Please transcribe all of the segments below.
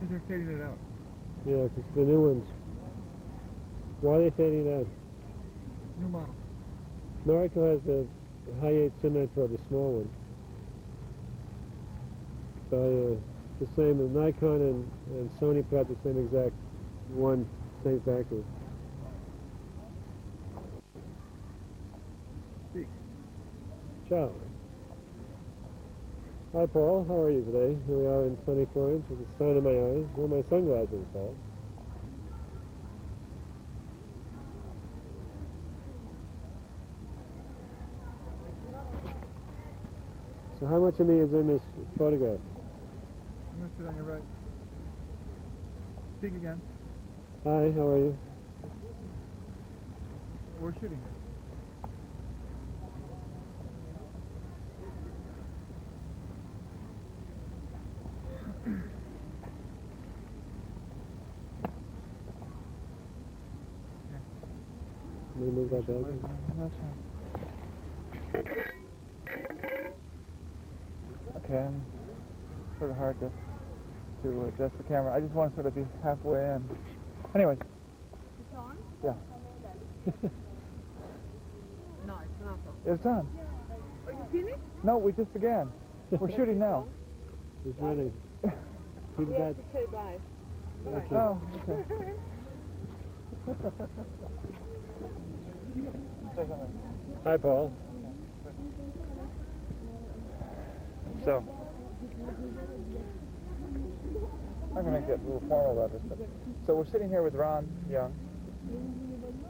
Because they're fading it out. Yeah, because the new ones. Why are they fading out? New model. Noriko has the high 8 semi-pro, the small one. By the same, Nikon and Sony put out the same exact one, same factory. Speak. Ciao. Hi Paul, how are you today? Here we are in sunny Florence with the sun in my eyes. Where are my sunglasses, Paul? So how much of me is in this photograph? I'm going to sit on your right. Speak again. Hi, how are you? We're shooting here. Can we move that back? That's fine. Okay, I'm sort of hard to adjust the camera. I just want to sort of be halfway in. Anyways. It's on? Yeah. No, it's not on. It's on. Are you finished? No, we just began. We're shooting now. It's ready. Keep We that. have to say bye. Okay. Oh, okay. Say something. Hi Paul. So, I'm going to get a little formal about this. But, so we're sitting here with Ron Young,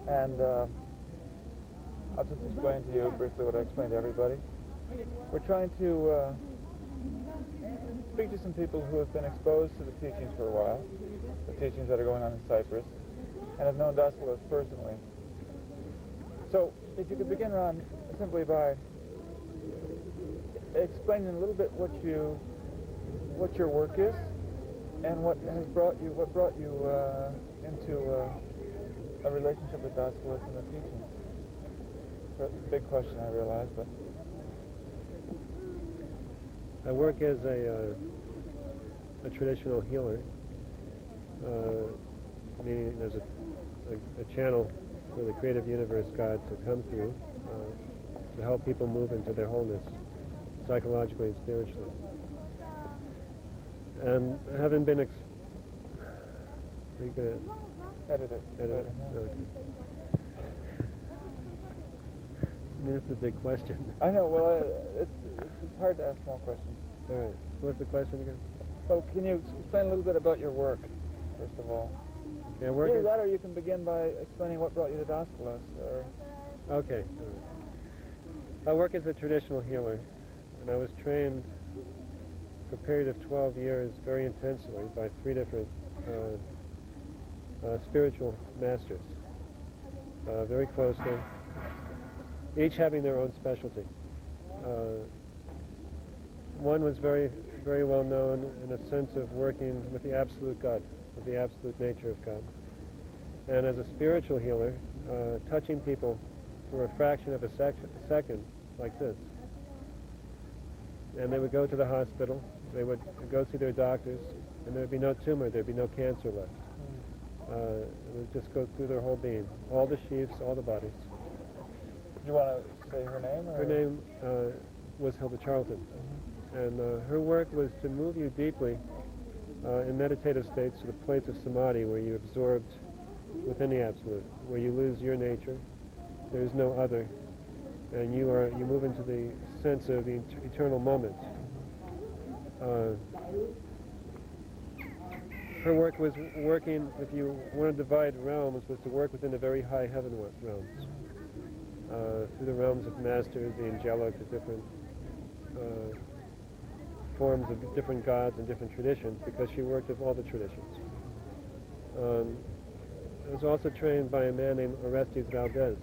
and I'll just explain to you briefly what I explained to everybody. We're trying to speak to some people who have been exposed to the teachings for a while, the teachings that are going on in Cyprus, and have known Daskalos personally. So, if you could begin, Ron, simply by explaining a little bit what your work is, and what brought you into a relationship with Daskalos and the teachings. So it's a big question, I realize, but I work as a traditional healer, meaning there's a channel for the creative universe God to come through to help people move into their wholeness, psychologically and spiritually. And having been edit it. Okay. I mean, it's a big question. I know, well, it's hard to ask small questions. All right. What's the question again? So can you explain a little bit about your work, first of all? Yeah, work Either is, that, or you can begin by explaining what brought you to Daskalos. Or okay. I work as a traditional healer, and I was trained for a period of 12 years very intensely by 3 different spiritual masters, very closely, each having their own specialty. One was very, very well known in a sense of working with the absolute God, with the absolute nature of God. And as a spiritual healer, touching people for a fraction of a second, like this. And they would go to the hospital, they would go see their doctors, and there would be no tumor, there would be no cancer left. It would just go through their whole being, all the sheaths, all the bodies. do you want to say her name? Or? Her name was Hilda Charlton. And her work was to move you deeply in meditative states to the place of samadhi, where you absorbed within the absolute, where you lose your nature, there is no other, and you move into the sense of the eternal moment. Her work was working, if you want to divide realms, was to work within the very high heaven realms, through the realms of masters, the angelic, the different forms of different gods and different traditions, because she worked with all the traditions. I was also trained by a man named Orestes Valdez,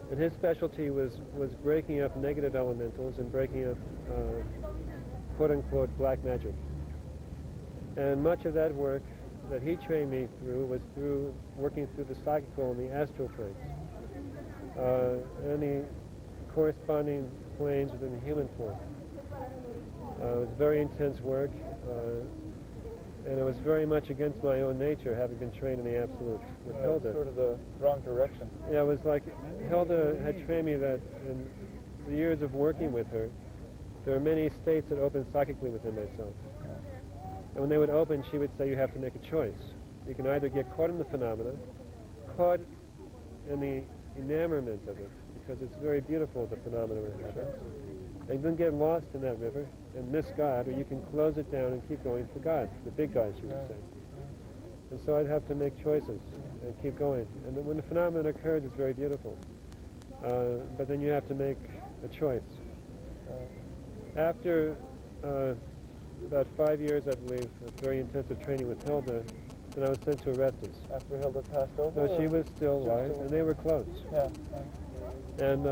and his specialty was breaking up negative elementals and breaking up quote-unquote black magic. And much of that work that he trained me through was through working through the psychical and the astral planes, and the corresponding planes within the human form. It was very intense work. And it was very much against my own nature, having been trained in the Absolute with Hilda. Sort of the wrong direction. Yeah, it was like Hilda had trained me that in the years of working with her, there are many states that open psychically within myself. And when they would open, she would say, you have to make a choice. You can either get caught in the phenomena, caught in the enamorment of it, because it's very beautiful, the phenomena when it happens, and then get lost in that river and miss God, or you can close it down and keep going for God, the big God, she would say. And so I'd have to make choices and keep going. And then when the phenomenon occurs, it's very beautiful. But then you have to make a choice. After about 5 years, I believe, of very intensive training with Hilda, then I was sent to Orestes. After Hilda passed over? No, she was still alive, and they were close. Yeah. And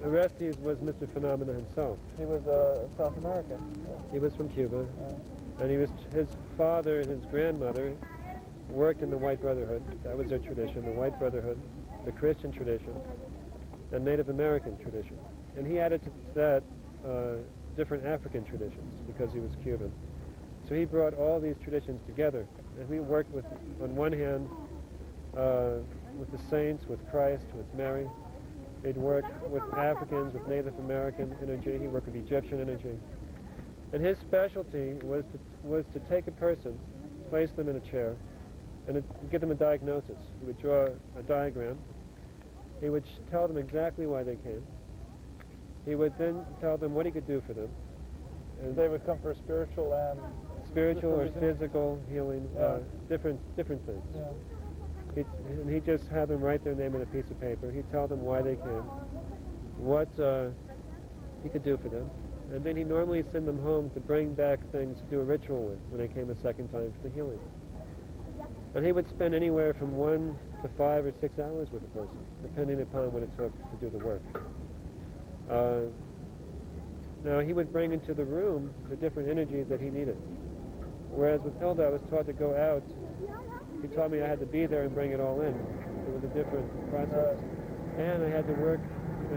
Orestes was Mr. Phenomena himself. He was South American. He was from Cuba, and his father and his grandmother worked in the White Brotherhood. That was their tradition, the White Brotherhood, the Christian tradition, and Native American tradition. And he added to that different African traditions because he was Cuban. So he brought all these traditions together, and we worked with, on one hand, with the saints, with Christ, with Mary. He'd work with Africans, with Native American energy. He worked with Egyptian energy. And his specialty was to take a person, place them in a chair, and give them a diagnosis. He would draw a diagram. He would tell them exactly why they came. He would then tell them what he could do for them. And they would come for spiritual or physical healing, different things. Yeah. And he'd just have them write their name on a piece of paper. He'd tell them why they came, what he could do for them. And then he'd normally send them home to bring back things to do a ritual with when they came a second time for the healing. And he would spend anywhere from 1 to 5 or 6 hours with a person, depending upon what it took to do the work. Now, he would bring into the room the different energies that he needed. Whereas with Hilda, I was taught to go out. He taught me I had to be there and bring it all in. It was a different process. And I had to work,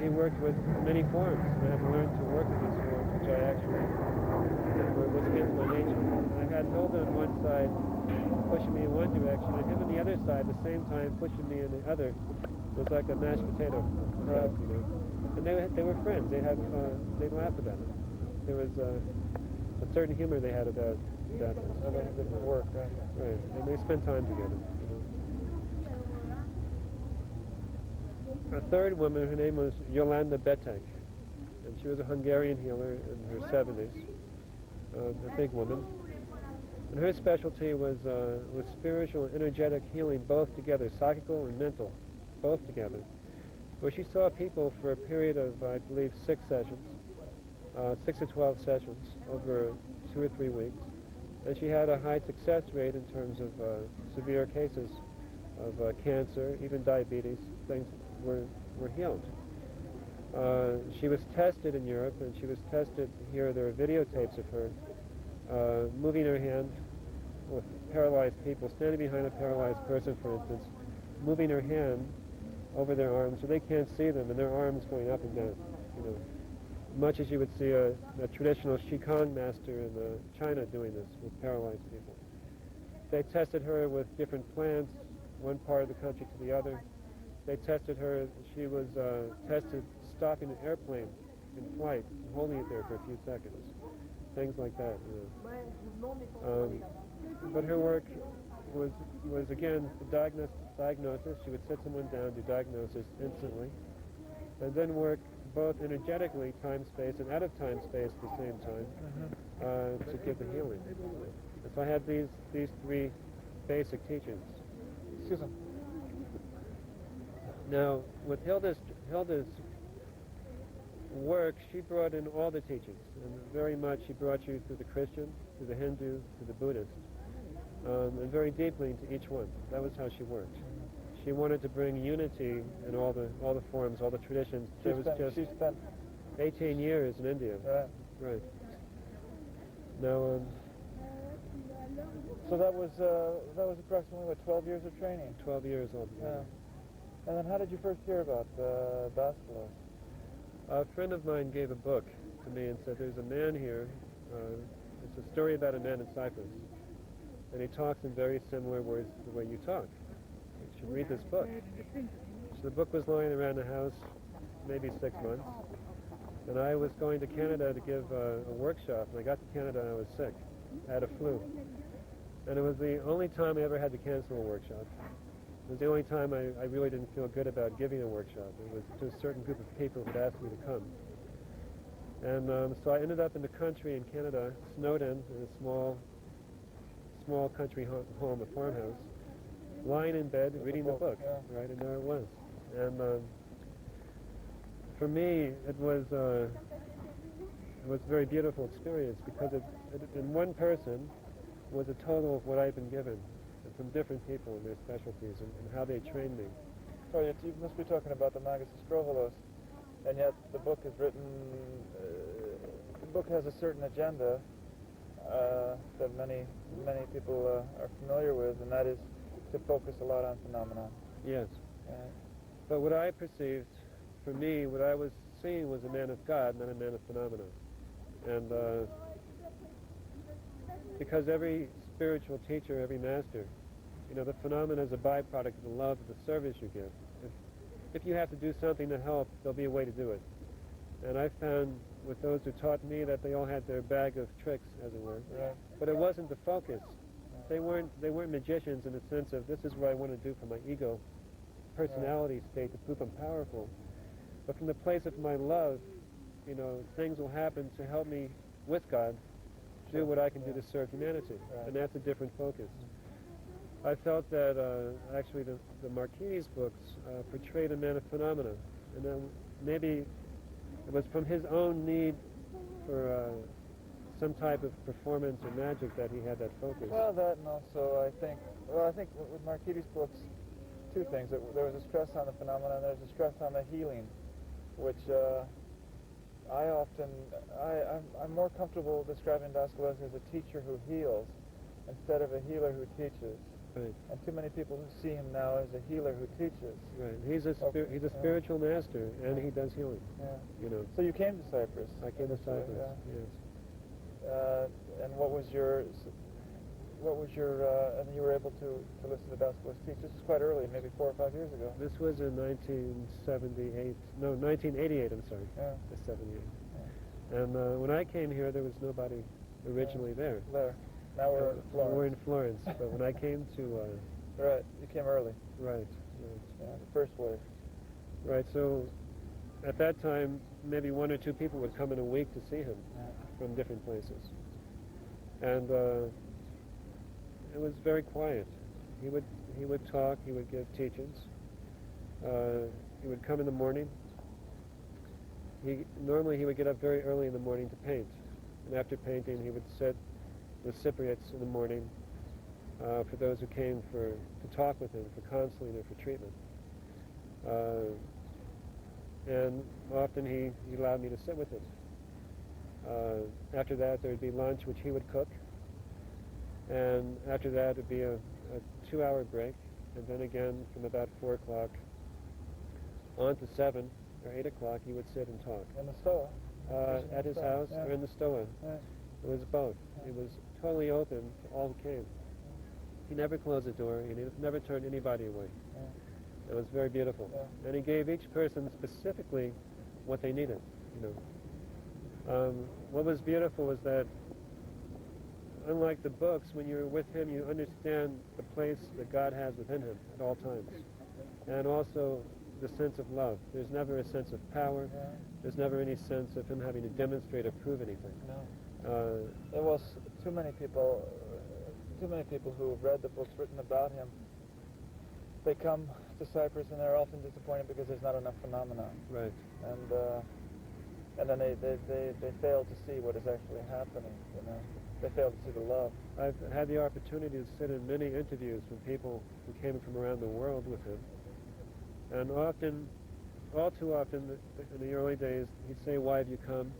he worked with many forms. And I had to learn to work with these forms, which I actually was against my nature. I had Hilda on one side pushing me in one direction, and him on the other side, at the same time pushing me in the other. It was like a mashed potato, you know. And they were friends. They laughed about it. There was a certain humor they had about this. Different work, right? Right, and they spent time together. You know. A third woman, her name was Yolanda Betek, and she was a Hungarian healer in her 70s, a big woman. And her specialty was spiritual and energetic healing, both together, psychical and mental, both together. Where she saw people for a period of, I believe, 6 sessions, 6 to 12 sessions over 2 or 3 weeks. And she had a high success rate in terms of severe cases of cancer, even diabetes. Things were healed. She was tested in Europe, and she was tested here. There are videotapes of her moving her hand with paralyzed people, standing behind a paralyzed person, for instance, moving her hand over their arms so they can't see them, and their arms going up and down, you know. Much as you would see a traditional Qigong master in China doing this with paralyzed people. They tested her with different plants, one part of the country to the other. They tested her, she was tested stopping an airplane in flight and holding it there for a few seconds. Things like that, you know. But her work was again, the diagnosis. She would sit someone down, do diagnosis instantly, and then work both energetically, time-space, and out of time-space at the same time to give the healing. And so I had these 3 basic teachings. Excuse me. Now, with Hilda's work, she brought in all the teachings, and very much she brought you through the Christian, through the Hindu, through the Buddhist, and very deeply into each one. That was how she worked. She wanted to bring unity in all the forms, all the traditions. She spent 18 years in India. Right. Now, so that was approximately 12 years of training. 12 years altogether. Yeah. And then how did you first hear about Daskalos? A friend of mine gave a book to me and said, "There's a man here. It's a story about a man in Cyprus, and he talks in very similar words to the way you talk. You should read this book. So the book was lying around the house maybe 6 months, and I was going to Canada to give a workshop, and I got to Canada and I was sick. I had a flu. And it was the only time I ever had to cancel a workshop. It was the only time I really didn't feel good about giving a workshop. It was to a certain group of people who'd asked me to come. And so I ended up in the country in Canada, snowed in a small country home, a farmhouse, lying in bed reading the book, right, and there it was. And for me, it was a very beautiful experience because it in one person was a total of what I've been given from different people and their specialties and how they trained me. Oh, you must be talking about the Magus Strovolos, and yet the book is written. The book has a certain agenda that many people are familiar with, and that is to focus a lot on phenomena. Yes. But what I perceived, for me, what I was seeing was a man of God, not a man of phenomena. And because every spiritual teacher, every master, the phenomena is a byproduct of the love of the service you give. If you have to do something to help, there'll be a way to do it. And I found with those who taught me that they all had their bag of tricks, as it were. Right. But it wasn't the focus. They weren't magicians in the sense of this is what I want to do for my ego, personality state to prove I'm powerful. But from the place of my love, things will happen to help me with God do what I can do to serve humanity. Right. And that's a different focus. I felt that actually the Marquides books portrayed a man of phenomena. And then maybe it was from his own need for some type of performance or magic that he had that focus. Well, that, and also I think with Marquides' books, two things. There was a stress on the phenomena and there's a stress on the healing, which I'm more comfortable describing Daskalos as a teacher who heals instead of a healer who teaches. Right. And too many people who see him now as a healer who teaches. Right. He's a spiritual master, and he does healing. Yeah. So you came to Cyprus. I came to Cyprus. Yes. And what was your? And you were able to listen to Daskalos teach. This is quite early, maybe 4 or 5 years ago. This was in 1988. I'm sorry. Yeah. 78. Yeah. And when I came here, there was nobody originally there. Now we're in Florence. We're in Florence, but when I came to... right, you came early. Right. Yeah, the first wave. Right, so at that time, maybe 1 or 2 people would come in a week to see him from different places. And it was very quiet. He would talk, he would give teachings. He would come in the morning. Normally he would get up very early in the morning to paint. And after painting, he would sit with Cypriots in the morning for those who came to talk with him, for counseling or for treatment. And often he allowed me to sit with him. After that, there would be lunch, which he would cook. And after that, it would be a 2-hour break. And then again, from about 4 o'clock on to 7 or 8 o'clock, he would sit and talk. In the stoa? At his house or in the stoa. Yeah. It was both. It was totally open to all who came. He never closed the door. He never turned anybody away. It was very beautiful. And he gave each person specifically what they needed. What was beautiful was that, unlike the books, when you're with him, you understand the place that God has within him at all times. And also the sense of love. There's never a sense of power. There's never any sense of him having to demonstrate or prove anything. No. There was too many people who have read the books written about him. They come to Cyprus and they're often disappointed because there's not enough phenomena. Right. And then they fail to see what is actually happening. They fail to see the love. I've had the opportunity to sit in many interviews with people who came from around the world with him. And often, all too often, in the early days, he'd say, "Why have you come?"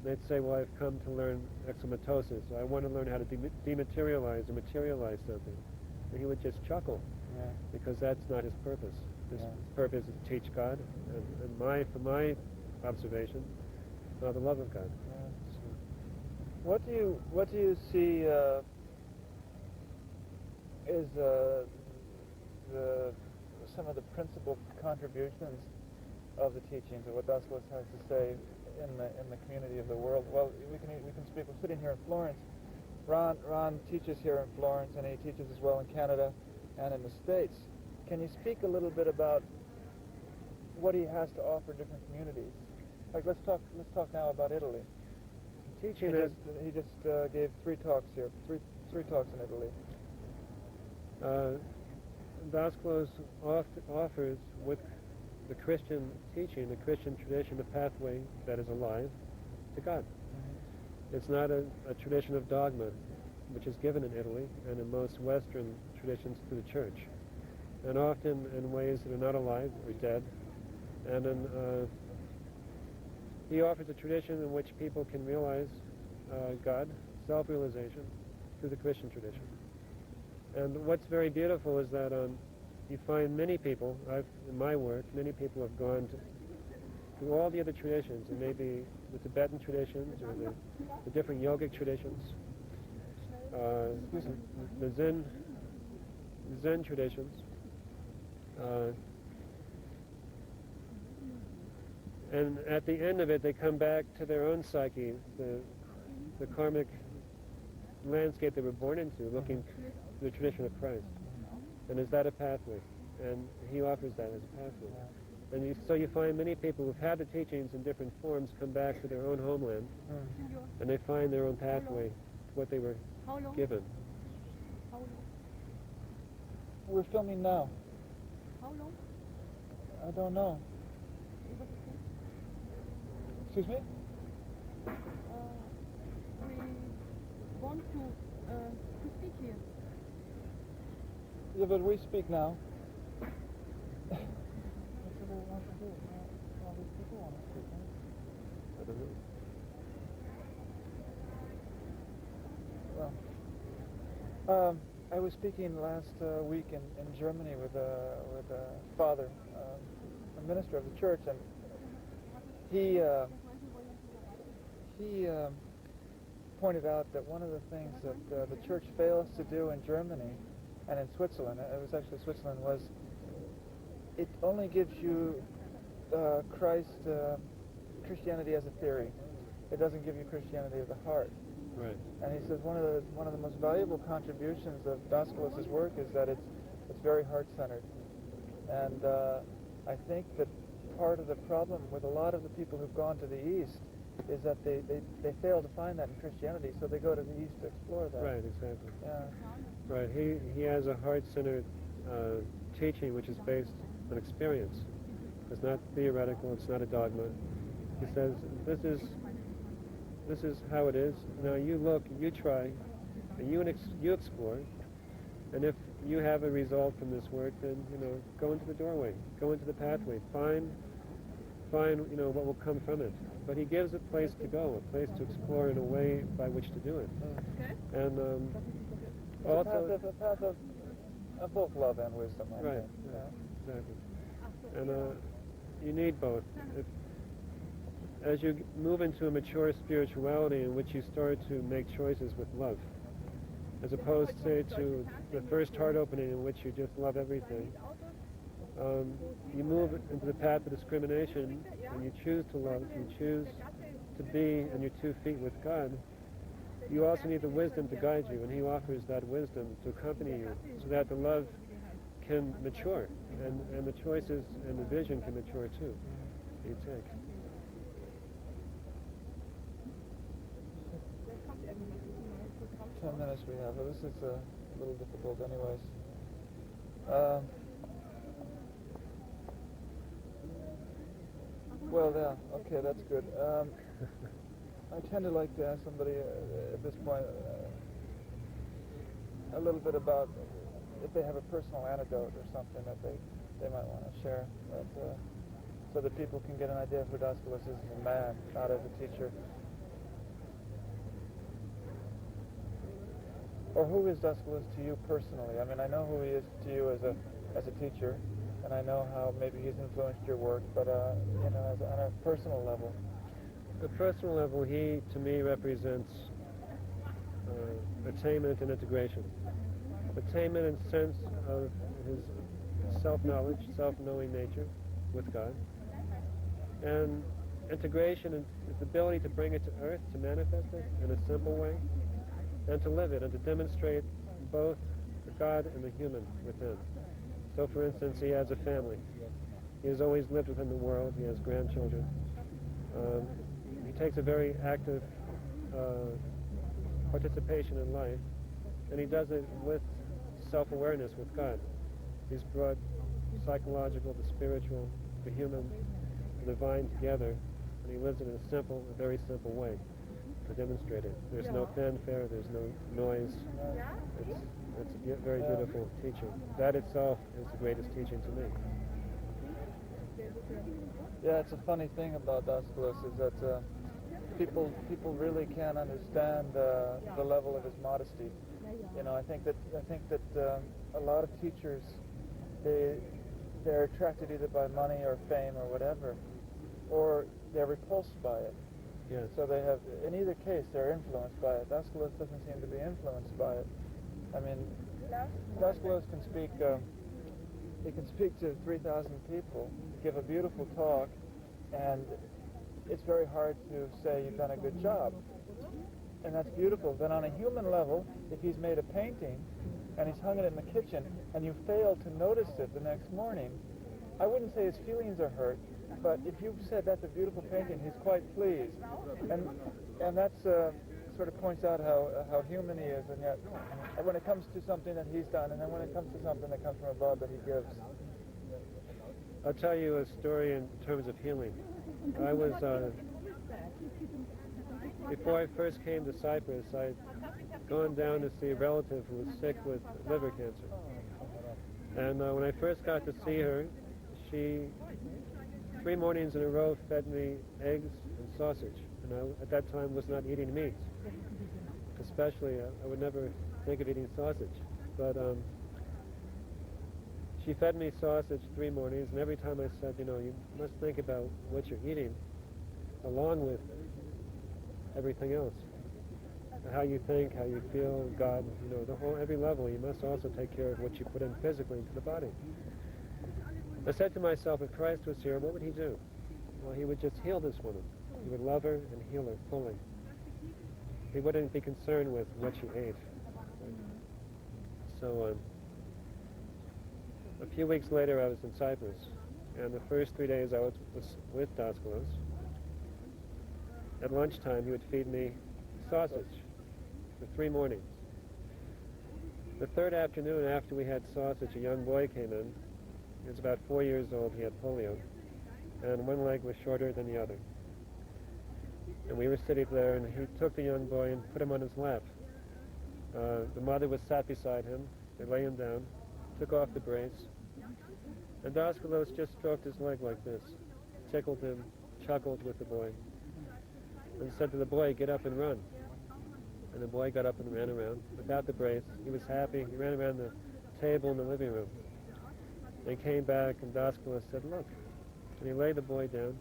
They'd say, "Well, I've come to learn exomatosis. I want to learn how to dematerialize or materialize something." And he would just chuckle, because that's not his purpose. His purpose is to teach God, and from my observation, the love of God. What do you see is some of the principal contributions of the teachings of what Daskalos has to say in the community of the world. Well, we can speak. We're sitting here in Florence. Ron teaches here in Florence, and he teaches as well in Canada and in the States. Can you speak a little bit about what he has to offer different communities? Like, let's talk now about Italy. Teaching He just gave 3 talks here, three talks in Italy. Daskalos offers, with the Christian teaching, the Christian tradition, a pathway that is alive to God. It's not a tradition of dogma, which is given in Italy and in most Western traditions to the church, and often in ways that are not alive or dead. And he offers a tradition in which people can realize God, self-realization, through the Christian tradition. And what's very beautiful is that you find many people, in my work, many people have gone to all the other traditions, and maybe the Tibetan traditions or the different yogic traditions, the Zen traditions, and at the end of it they come back to their own psyche, the karmic landscape they were born into, looking to the tradition of Christ. And is that a pathway? And he offers that as a pathway. And so you find many people who've had the teachings in different forms come back to their own homeland, and they find their own pathway to what they were given. We're filming now. How long? I don't know. Excuse me? We want to speak here. Yeah, but we speak now. I don't know. Well, I was speaking last week in Germany with a father, a minister of the church, and he pointed out that one of the things that the church fails to do in Germany and in Switzerland, it was actually Switzerland, was it only gives you Christianity as a theory. It doesn't give you Christianity of the heart. Right. And he says one of the most valuable contributions of Daskalos' work is that it's very heart-centered. And I think that part of the problem with a lot of the people who've gone to the East is that they fail to find that in Christianity, so they go to the East to explore that. Right, exactly. Yeah. Right, he has a heart-centered teaching which is based on experience. It's not theoretical, it's not a dogma. He says, this is how it is. Now you look, you try, and you explore, and if you have a result from this work, then, go into the doorway, go into the pathway, find, what will come from it. But he gives a place to go, a place to explore in a way by which to do it. Okay. And It's also... a path of both love and wisdom. I Right, think. Yeah. exactly. And you need both. As you move into a mature spirituality in which you start to make choices with love, as opposed, say, to the first heart opening in which you just love everything, you move into the path of discrimination, and you choose to love, you choose to be on your 2 feet with God. You also need the wisdom to guide you, and he offers that wisdom to accompany you so that the love can mature, and the choices and the vision can mature too. You take. 10 minutes we have, but this is a little difficult anyways. Well, yeah, okay, that's good. I tend to like to ask somebody at this point a little bit about if they have a personal anecdote or something that they might want to share, so that people can get an idea of who Daskalos is as a man, not as a teacher. Or who is Daskalos to you personally? I mean, I know who he is to you as a teacher, and I know how maybe he's influenced your work, but on a personal level. At a personal level, he, to me, represents attainment and integration. attainment and sense of his self-knowledge, self-knowing nature with God, and integration and his ability to bring it to earth, to manifest it in a simple way, and to live it and to demonstrate both the God and the human within. So, for instance, he has a family. He has always lived within the world. He has grandchildren. He takes a very active participation in life, and he does it with self-awareness with God. He's brought psychological, the spiritual, the human, the divine together, and he lives it in a simple, a very simple way to demonstrate it. There's no fanfare, there's no noise. It's a very beautiful teaching. That itself is the greatest teaching to me. Yeah, it's a funny thing about Daskalos is that people really can't understand the level of his modesty. You know, I think that a lot of teachers they're attracted either by money or fame or whatever, or they're repulsed by it. Yes. So they have, in either case, they're influenced by it. Daskalos doesn't seem to be influenced by it. I mean, Daskalos can speak. He can speak to 3,000 people, give a beautiful talk, and it's very hard to say you've done a good job. And that's beautiful. Then on a human level, if he's made a painting and he's hung it in the kitchen and you fail to notice it the next morning, I wouldn't say his feelings are hurt, but if you've said that's a beautiful painting, he's quite pleased. And that's sort of points out how human he is, and yet when it comes to something that he's done, and then when it comes to something that comes from above that he gives. I'll tell you a story in terms of healing. I was, before I first came to Cyprus, I'd gone down to see a relative who was sick with liver cancer. And when I first got to see her, she 3 mornings in a row fed me eggs and sausage. And I, at that time, was not eating meat. Especially, I would never think of eating sausage. But she fed me sausage 3 mornings, and every time I said, you know, you must think about what you're eating, along with everything else. How you think, how you feel, God, you know, every level, you must also take care of what you put in physically into the body. I said to myself, if Christ was here, what would he do? Well, he would just heal this woman. He would love her and heal her fully. He wouldn't be concerned with what she ate. So a few weeks later I was in Cyprus, and the first 3 days I was with Daskalos. At lunchtime he would feed me sausage for 3 mornings. The third afternoon after we had sausage, a young boy came in. He was about 4 years old, he had polio, and one leg was shorter than the other. And we were sitting there, and he took the young boy and put him on his lap. The mother was sat beside him. They lay him down, took off the brace, and Daskalos just stroked his leg like this, tickled him, chuckled with the boy, and said to the boy, get up and run. And the boy got up and ran around without the brace. He was happy. He ran around the table in the living room. They came back, and Daskalos said, look. And he laid the boy down,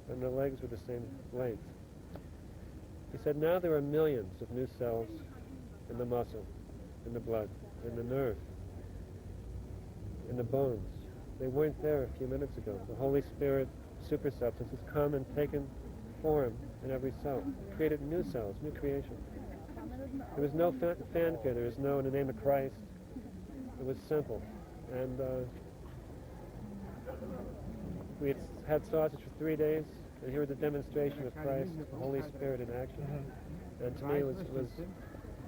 and the legs were the same length. He said, now there are millions of new cells in the muscle, in the blood, in the nerve, in the bones. They weren't there a few minutes ago. The Holy Spirit, supersubstance, has come and taken form in every cell, created new cells, new creation. There was no fanfare. There was no, in the name of Christ. It was simple. And we had sausage for 3 days, and here was a demonstration of Christ, the Holy Spirit in action. And to me it was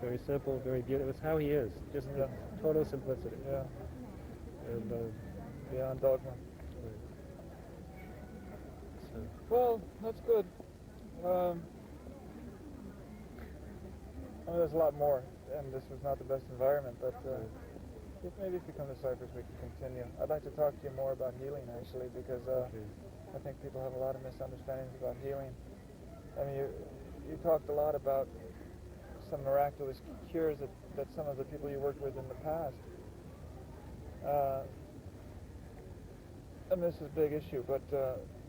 very simple, very beautiful. It was how he is, just the total simplicity. Yeah. And beyond dogma. So, Well, that's good. I mean, there's a lot more, and this was not the best environment, but maybe if you come to Cyprus, we can continue. I'd like to talk to you more about healing, actually, because I think people have a lot of misunderstandings about healing. I mean, you talked a lot about some miraculous cures that some of the people you worked with in the past. And this is a big issue, but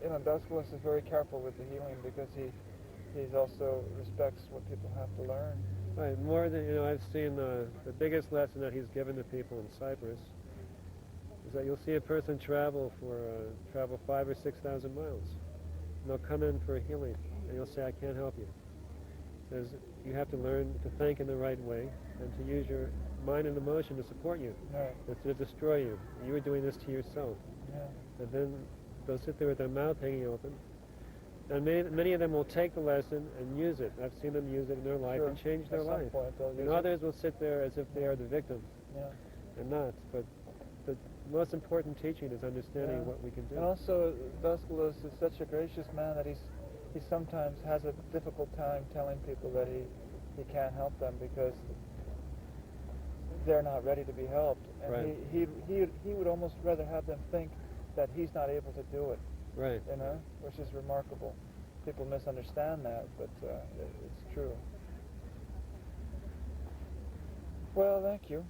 you know, Daskalos is very careful with the healing because he also respects what people have to learn. Right, more than, I've seen the biggest lesson that he's given to people in Cyprus is that you'll see a person travel 5,000 or 6,000 miles. And they'll come in for a healing, and you'll say, I can't help you. Says you have to learn to think in the right way and to use your mind and emotion to support you, Right. instead of destroy you. You are doing this to yourself. Yeah. And then they'll sit there with their mouth hanging open. And many of them will take the lesson and use it. I've seen them use it in their life Sure. and change their At some life. point they'll And use it. others will sit there as if they are the victim Yeah. and not. But the most important teaching is understanding Yeah. what we can do. And also, Daskalos is such a gracious man that he sometimes has a difficult time telling people that he can't help them because they're not ready to be helped. And Right. he would almost rather have them think that he's not able to do it, Right. which is remarkable. People misunderstand that, but it's true. Well, thank you.